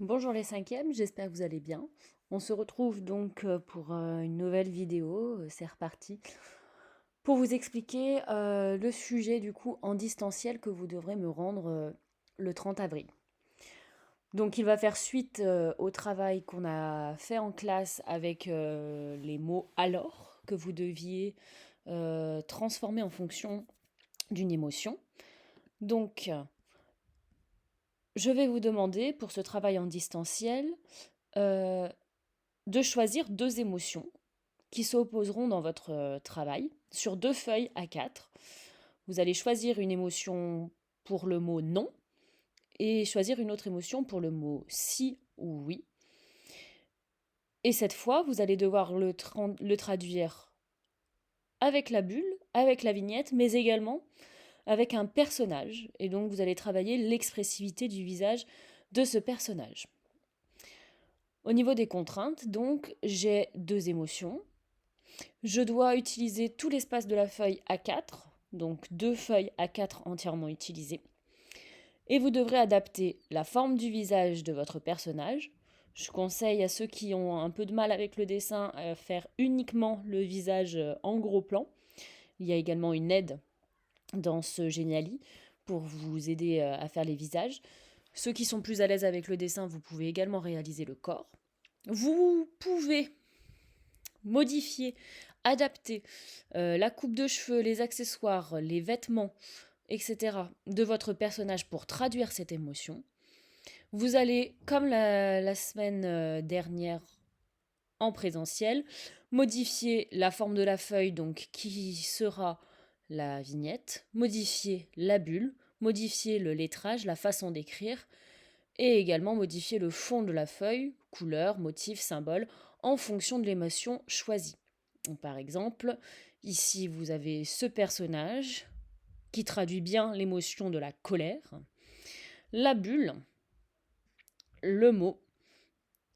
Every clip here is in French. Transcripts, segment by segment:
Bonjour les cinquièmes, j'espère que vous allez bien. On se retrouve donc pour une nouvelle vidéo, c'est reparti, pour vous expliquer le sujet du coup en distanciel que vous devrez me rendre le 30 avril. Donc il va faire suite au travail qu'on a fait en classe avec les mots alors que vous deviez transformer en fonction d'une émotion. Donc je vais vous demander pour ce travail en distanciel euh, de choisir deux émotions qui s'opposeront dans votre travail sur deux feuilles A4. Vous allez choisir une émotion pour le mot non et choisir une autre émotion pour le mot si ou oui. Et cette fois, vous allez devoir le traduire avec la bulle, avec la vignette, mais également avec un personnage. Et donc, vous allez travailler l'expressivité du visage de ce personnage. Au niveau des contraintes, donc, j'ai deux émotions. Je dois utiliser tout l'espace de la feuille A4, donc deux feuilles A4 entièrement utilisées. Et vous devrez adapter la forme du visage de votre personnage. Je conseille à ceux qui ont un peu de mal avec le dessin à faire uniquement le visage en gros plan. Il y a également une aide dans ce Geniali pour vous aider à faire les visages. Ceux qui sont plus à l'aise avec le dessin, vous pouvez également réaliser le corps. Vous pouvez modifier, adapter la coupe de cheveux, les accessoires, les vêtements, etc. de votre personnage pour traduire cette émotion. Vous allez, comme la semaine dernière en présentiel, modifier la forme de la feuille, donc qui sera la vignette, modifier la bulle, modifier le lettrage, la façon d'écrire, et également modifier le fond de la feuille, couleur, motif, symbole, en fonction de l'émotion choisie. Par exemple, ici vous avez ce personnage qui traduit bien l'émotion de la colère, la bulle, le mot,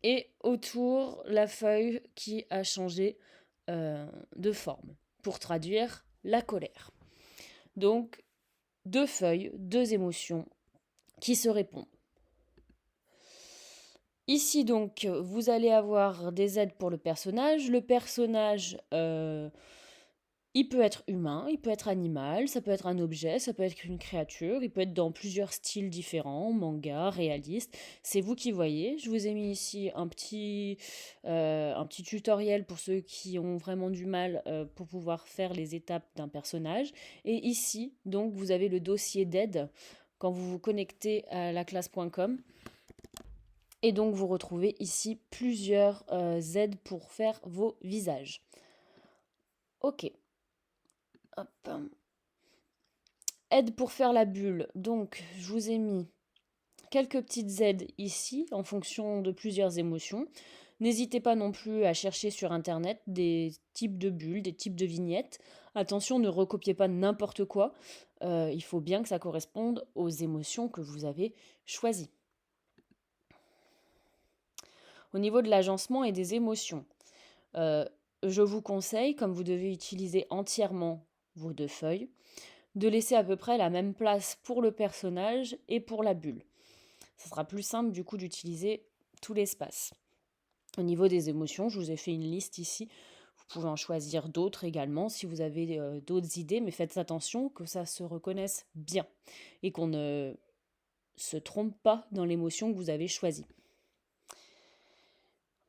et autour la feuille qui a changé de forme pour traduire la colère. Donc deux feuilles, deux émotions qui se répondent. Ici donc, vous allez avoir des aides pour le personnage. Le personnage, il peut être humain, il peut être animal, ça peut être un objet, ça peut être une créature, il peut être dans plusieurs styles différents, manga, réaliste. C'est vous qui voyez. Je vous ai mis ici un petit tutoriel pour ceux qui ont vraiment du mal pour pouvoir faire les étapes d'un personnage. Et ici, donc, vous avez le dossier d'aide quand vous vous connectez à laclasse.com. Et donc, vous retrouvez ici plusieurs aides pour faire vos visages. Ok. Hop. Aide pour faire la bulle. Donc, je vous ai mis quelques petites aides ici en fonction de plusieurs émotions. N'hésitez pas non plus à chercher sur internet des types de bulles, des types de vignettes. Attention, ne recopiez pas n'importe quoi. Il faut bien que ça corresponde aux émotions que vous avez choisies. Au niveau de l'agencement et des émotions, euh, je vous conseille, comme vous devez utiliser entièrement vos deux feuilles, de laisser à peu près la même place pour le personnage et pour la bulle. Ça sera plus simple du coup d'utiliser tout l'espace. Au niveau des émotions, je vous ai fait une liste ici. Vous pouvez en choisir d'autres également si vous avez d'autres idées, mais faites attention que ça se reconnaisse bien et qu'on ne se trompe pas dans l'émotion que vous avez choisie.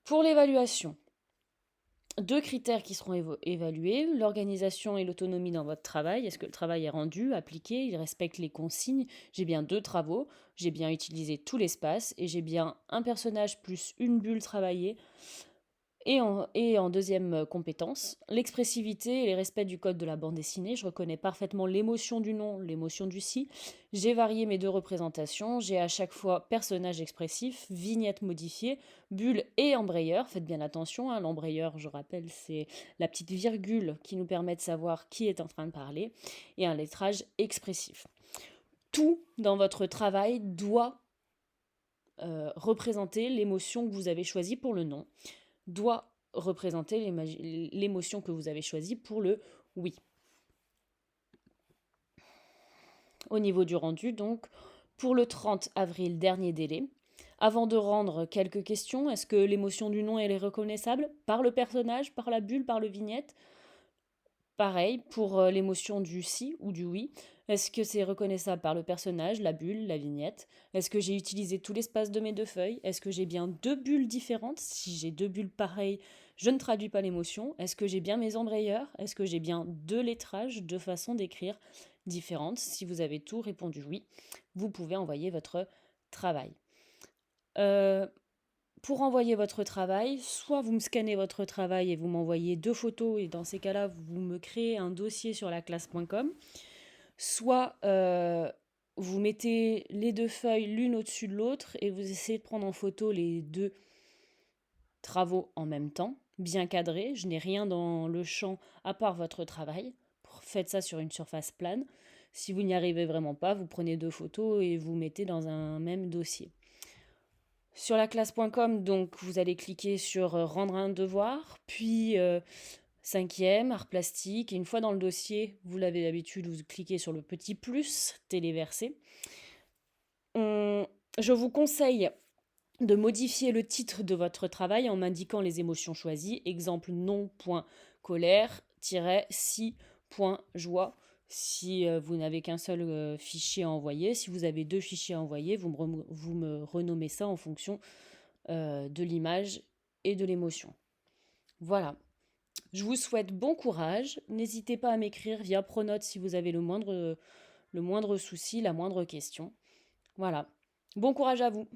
Pour l'évaluation, deux critères qui seront évalués, l'organisation et l'autonomie dans votre travail. Est-ce que le travail est rendu, appliqué, il respecte les consignes? J'ai bien deux travaux, j'ai bien utilisé tout l'espace et j'ai bien un personnage plus une bulle travaillée. Et en deuxième compétence, l'expressivité et les respects du code de la bande dessinée. Je reconnais parfaitement l'émotion du non, l'émotion du si. J'ai varié mes deux représentations. J'ai à chaque fois personnage expressif, vignette modifiée, bulle et embrayeur. Faites bien attention, hein, l'embrayeur, je rappelle, c'est la petite virgule qui nous permet de savoir qui est en train de parler. Et un lettrage expressif. Tout dans votre travail doit représenter l'émotion que vous avez choisie pour le non, doit représenter l'émotion que vous avez choisie pour le oui. Au niveau du rendu, donc, pour le 30 avril, dernier délai, Avant de rendre quelques questions, est-ce que l'émotion du nom elle est reconnaissable par le personnage, par la bulle, par le vignette? Pareil pour l'émotion du si ou du oui. Est-ce que c'est reconnaissable par le personnage, la bulle, la vignette? Est-ce que j'ai utilisé tout l'espace de mes deux feuilles? Est-ce que j'ai bien deux bulles différentes? Si j'ai deux bulles pareilles, je ne traduis pas l'émotion. Est-ce que j'ai bien mes embrayeurs? Est-ce que j'ai bien deux lettrages, deux façons d'écrire différentes? Si vous avez tout répondu oui, vous pouvez envoyer votre travail. Euh, pour envoyer votre travail, soit vous me scannez votre travail et vous m'envoyez 2 photos et dans ces cas-là, vous me créez un dossier sur laclasse.com, soit vous mettez les 2 feuilles l'une au-dessus de l'autre et vous essayez de prendre en photo les 2 travaux en même temps, bien cadrés. Je n'ai rien dans le champ à part votre travail. Faites ça sur une surface plane. Si vous n'y arrivez vraiment pas, vous prenez 2 photos et vous mettez dans un même dossier. Sur laclasse.com, donc vous allez cliquer sur rendre un devoir, puis cinquième, art plastique. Et une fois dans le dossier, vous l'avez d'habitude, vous cliquez sur le petit plus, téléverser. Je vous conseille de modifier le titre de votre travail en m'indiquant les émotions choisies. Exemple non.colère-si.joie. Si vous n'avez qu'un seul fichier à envoyer, si vous avez 2 fichiers à envoyer, vous me renommez ça en fonction de l'image et de l'émotion. Voilà. Je vous souhaite bon courage. N'hésitez pas à m'écrire via Pronote si vous avez le moindre souci, la moindre question. Voilà. Bon courage à vous.